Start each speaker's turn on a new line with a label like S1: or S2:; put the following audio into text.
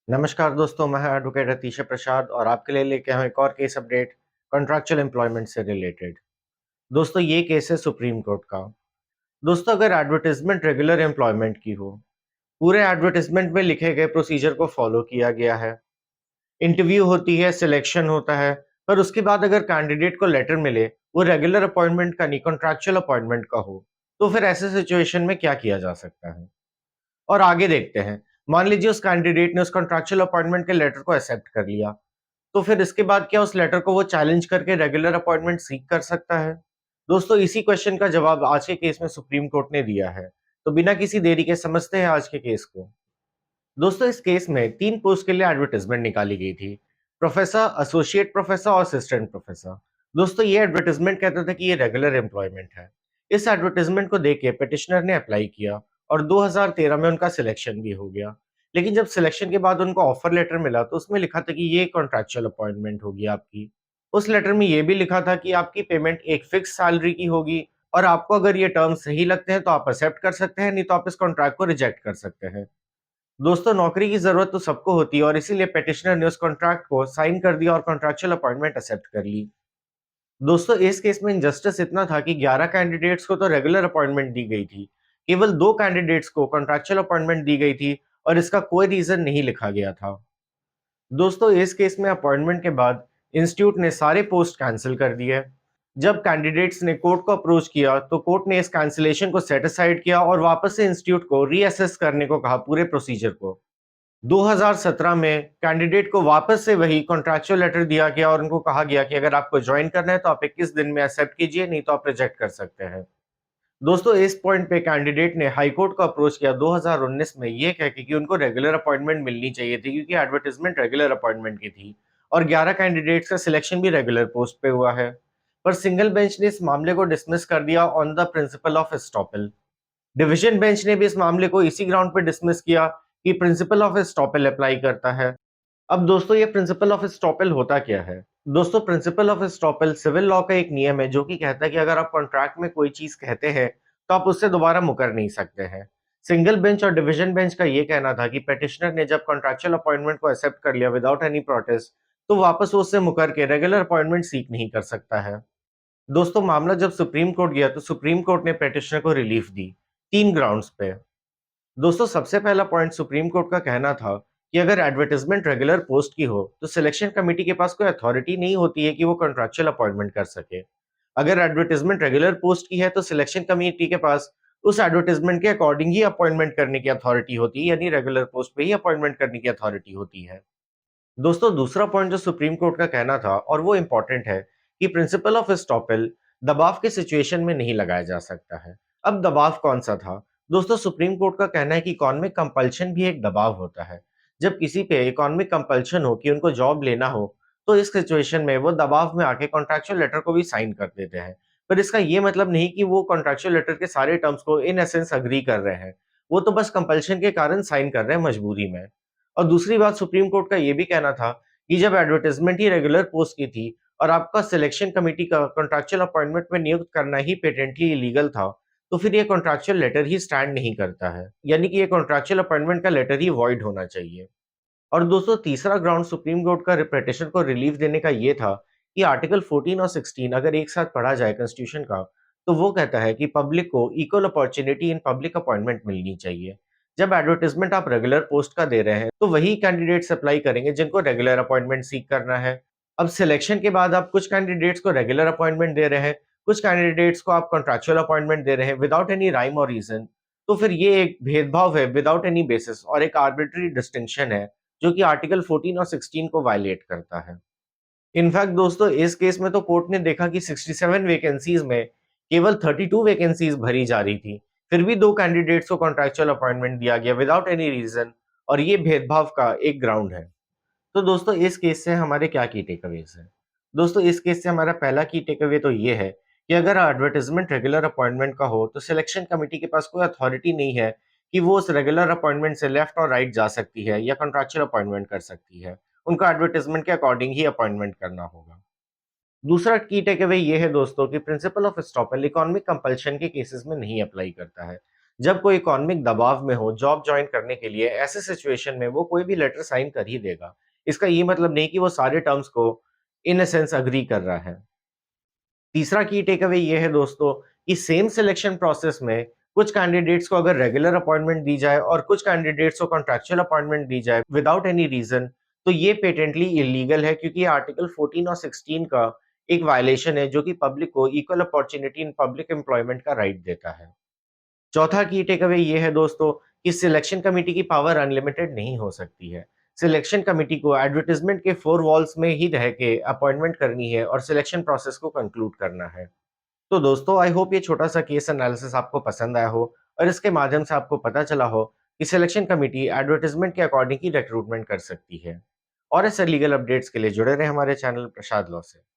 S1: नमस्कार दोस्तों, मैं एडवोकेट अतीश प्रसाद और आपके लिए लेके आए एक और केस अपडेट कॉन्ट्रैक्चुअल एम्प्लॉयमेंट से रिलेटेड। दोस्तों, ये केस है सुप्रीम कोर्ट का। दोस्तों, अगर एडवर्टाइजमेंट रेगुलर एम्प्लॉयमेंट की हो, पूरे एडवर्टाइजमेंट में लिखे गए प्रोसीजर को फॉलो किया गया है, इंटरव्यू होती है, सिलेक्शन होता है, पर उसके बाद अगर कैंडिडेट को लेटर मिले वो रेगुलर अपॉइंटमेंट का नहीं कॉन्ट्रैक्चुअल अपॉइंटमेंट का हो, तो फिर ऐसे सिचुएशन में क्या किया जा सकता है? और आगे देखते हैं। मान लीजिए उस कैंडिडेट ने उस कॉन्ट्रैक्चुअल अपॉइंटमेंट के लेटर को एक्सेप्ट कर लिया, तो फिर इसके बाद क्या उस लेटर को वो चैलेंज करके रेगुलर अपॉइंटमेंट सीक कर सकता है? दोस्तों, इसी क्वेश्चन का जवाब आज के केस में सुप्रीम कोर्ट ने दिया है। तो बिना किसी देरी के समझते हैं आज के केस को। दोस्तों, इस केस में 3 पोस्ट के लिए एडवर्टाइजमेंट निकाली गई थी। प्रोफेसर, एसोसिएट प्रोफेसर और असिस्टेंट प्रोफेसर। दोस्तों, ये एडवर्टाइजमेंट कहता था कि ये रेगुलर एम्प्लॉयमेंट है। इस एडवर्टाइजमेंट को देख के पिटिशनर ने अप्लाई किया और 2013 में उनका सिलेक्शन भी हो गया। लेकिन जब सिलेक्शन के बाद उनको ऑफर लेटर मिला तो उसमें लिखा था कि ये कॉन्ट्रैक्चुअल अपॉइंटमेंट होगी आपकी। उस लेटर में ये भी लिखा था कि आपकी पेमेंट एक फिक्स सैलरी की होगी और आपको अगर ये टर्म्स सही लगते हैं तो आप एक्सेप्ट कर सकते हैं, नहीं तो आप इस कॉन्ट्रैक्ट को रिजेक्ट कर सकते हैं। दोस्तों, नौकरी की ज़रूरत तो सबको होती है और इसीलिए पिटिशनर ने उस कॉन्ट्रैक्ट को साइन कर दिया और कॉन्ट्रैक्चुअल अपॉइंटमेंट एक्सेप्ट कर ली। दोस्तों, इस केस में इनजस्टिस इतना था कि 11 कैंडिडेट्स को तो रेगुलर अपॉइंटमेंट दी गई थी। केवल 2 कैंडिडेट्स को कॉन्ट्रैक्चुअल अपॉइंटमेंट दी गई थी और इसका कोई रीज़न नहीं लिखा गया था। दोस्तों, इस केस में अपॉइंटमेंट के बाद इंस्टीट्यूट ने सारे पोस्ट कैंसिल कर दिए। जब कैंडिडेट्स ने कोर्ट को अप्रोच किया तो कोर्ट ने इस कैंसिलेशन को सेट असाइड किया और वापस से इंस्टीट्यूट को रीअसेस करने को कहा पूरे प्रोसीजर को। 2017 में कैंडिडेट को वापस से वही कॉन्ट्रैक्चुअल लेटर दिया गया और उनको कहा गया कि अगर आपको ज्वाइन करना है तो आप 21 दिन में एक्सेप्ट कीजिए, नहीं तो आप रिजेक्ट कर सकते हैं। दोस्तों, इस पॉइंट पे कैंडिडेट ने हाई कोर्ट को अप्रोच किया 2019 में ये कह के कि उनको रेगुलर अपॉइंटमेंट मिलनी चाहिए थी क्योंकि एडवर्टाइजमेंट रेगुलर अपॉइंटमेंट की थी और 11 कैंडिडेट्स का सिलेक्शन भी रेगुलर पोस्ट पे हुआ है। पर सिंगल बेंच ने इस मामले को डिसमिस कर दिया on the principle of estoppel. Division bench ने भी इस मामले को इसी ग्राउंड पे डिसमिस किया कि प्रिंसिपल ऑफ एस्टॉपेल अप्लाई करता है। अब दोस्तों, ये प्रिंसिपल ऑफ एस्टॉपेल होता क्या है? दोस्तों, principal of estoppel civil law का एक नियम है जो कि कहता है कि अगर आप कॉन्ट्रैक्ट में कोई चीज कहते हैं तो आप उससे दोबारा मुकर नहीं सकते हैं। सिंगल बेंच और डिवीजन बेंच का ये कहना था कि पेटिशनर ने जब कॉन्ट्रैक्चुअल अपॉइंटमेंट को एक्सेप्ट कर लिया विदाउट एनी प्रोटेस्ट, तो वापस वो उससे मुकर के रेगुलर अपॉइंटमेंट सीक नहीं कर सकता है। दोस्तों, मामला जब सुप्रीम कोर्ट गया तो सुप्रीम कोर्ट ने पेटिशनर को रिलीफ दी 3 ग्राउंड्स पे। दोस्तों, सबसे पहला पॉइंट सुप्रीम कोर्ट का कहना था कि अगर एडवर्टाइजमेंट रेगुलर पोस्ट की हो तो सिलेक्शन कमेटी के पास कोई अथॉरिटी नहीं होती है कि वो कॉन्ट्रैक्चुअल अपॉइंटमेंट कर सके। अगर एडवर्टाइजमेंट रेगुलर पोस्ट की है तो सिलेक्शन कमेटी के पास उस एडवर्टाइजमेंट के अकॉर्डिंग ही अपॉइंटमेंट करने की अथॉरिटी होती है, यानी रेगुलर पोस्ट पे ही अपॉइंटमेंट करने की अथॉरिटी होती है। दोस्तों, दूसरा पॉइंट जो सुप्रीम कोर्ट का कहना था और वो इम्पोर्टेंट है कि प्रिंसिपल ऑफ एस्टॉपेल दबाव के सिचुएशन में नहीं लगाया जा सकता है। अब दबाव कौन सा था? दोस्तों, सुप्रीम कोर्ट का कहना है कि इकोनॉमिक कंपल्शन भी एक दबाव होता है। जब किसी पे इकोनॉमिक कंपल्शन हो कि उनको जॉब लेना हो, तो इस सिचुएशन में वो दबाव में आके कॉन्ट्रैक्चुअल लेटर को भी साइन कर देते हैं। पर इसका ये मतलब नहीं कि वो कॉन्ट्रैक्चुअल लेटर के सारे टर्म्स को इन एसेंस अग्री कर रहे हैं। वो तो बस कंपल्शन के कारण साइन कर रहे हैं मजबूरी में। और दूसरी बात सुप्रीम कोर्ट का ये भी कहना था कि जब एडवर्टाइजमेंट ही रेगुलर पोस्ट की थी और आपका सिलेक्शन कमेटी का कॉन्ट्रैक्चुअल अपॉइंटमेंट में नियुक्त करना ही पेटेंटली इलीगल था, तो फिर ये कॉन्ट्रैक्चुअल लेटर ही स्टैंड नहीं करता है। यानी कि ये कॉन्ट्रैक्चुअल अपॉइंटमेंट का लेटर ही वॉइड होना चाहिए। और दोस्तों, तीसरा ग्राउंड सुप्रीम कोर्ट का पिटिशन को रिलीफ देने का ये था कि आर्टिकल 14 और 16 अगर एक साथ पढ़ा जाए कॉन्स्टिट्यूशन का, तो वो कहता है कि पब्लिक को equal opportunity in public appointment मिलनी चाहिए। जब एडवर्टाइजमेंट आप रेगुलर पोस्ट का दे रहे हैं तो वही कैंडिडेट्स अप्लाई करेंगे जिनको रेगुलर अपॉइंटमेंट सीक करना है। अब सिलेक्शन के बाद आप कुछ कैंडिडेट्स को रेगुलर अपॉइंटमेंट दे रहे हैं, कुछ कैंडिडेट्स को आप कॉन्ट्रैक्चुअल अपॉइंटमेंट दे रहे हैं विदाउट एनी राइम और रीजन, तो फिर ये एक भेदभाव है विदाउट एनी बेसिस और एक आर्बिट्री डिस्टिंक्शन है जो कि आर्टिकल 14 और 16 को वायलेट करता है। इनफैक्ट दोस्तों, इस केस में तो कोर्ट ने देखा कि 67 वैकेंसीज में केवल 32 वैकेंसीज भरी जा रही थी, फिर भी 2 कैंडिडेट्स को कॉन्ट्रैक्चुअल अपॉइंटमेंट दिया गया विदाउट एनी रीजन और ये भेदभाव का एक ग्राउंड है। तो दोस्तों, इस केस से हमारे क्या की टेकअवेज हैं? दोस्तों, इस केस से हमारा पहला की टेकअवे तो ये है कि अगर एडवर्टाइजमेंट रेगुलर अपॉइंटमेंट का हो तो सिलेक्शन कमेटी के पास कोई अथॉरिटी नहीं है कि वो उस रेगुलर अपॉइंटमेंट से लेफ्ट और राइट जा सकती है या कॉन्ट्रैक्चुअल अपॉइंटमेंट कर सकती है। उनको एडवर्टाइजमेंट के अकॉर्डिंग ही अपॉइंटमेंट करना होगा। दूसरा की टेक अवे ये है दोस्तों कि principal of estoppel economic compulsion के केसेस में नहीं अप्लाई करता है। जब कोई इकोनॉमिक दबाव में हो जॉब जॉइन करने के लिए, ऐसे सिचुएशन में वो कोई भी लेटर साइन कर ही देगा। इसका ये मतलब नहीं कि वो सारे टर्म्स को इन अ सेंस एग्री कर रहा है। तीसरा की टेक अवे ये है दोस्तों कि सेम सिलेक्शन प्रोसेस में कुछ कैंडिडेट्स को अगर रेगुलर अपॉइंटमेंट दी जाए और कुछ कैंडिडेट्स को कॉन्ट्रैक्चुअल अपॉइंटमेंट दी जाए विदाउट एनी रीजन, तो ये पेटेंटली इलीगल है, क्योंकि ये आर्टिकल 14 और 16 का एक वायलेशन है जो कि पब्लिक को equal opportunity in public employment का राइट देता है। चौथा की टेक अवे ये है दोस्तों कि सिलेक्शन कमेटी की पावर अनलिमिटेड नहीं हो सकती है। सिलेक्शन कमेटी को एडवर्टाइजमेंट के 4 वॉल्स में ही रह के अपॉइंटमेंट करनी है और सिलेक्शन प्रोसेस को कंक्लूड करना है। तो दोस्तों, आई होप ये छोटा-सा केस एनालिसिस आपको पसंद आया हो और इसके माध्यम से आपको पता चला हो कि सिलेक्शन कमेटी एडवर्टाइजमेंट के अकॉर्डिंग ही रिक्रूटमेंट कर सकती है। और ऐसे लीगल अपडेट्स के लिए जुड़े रहें हमारे चैनल प्रसाद लॉ से।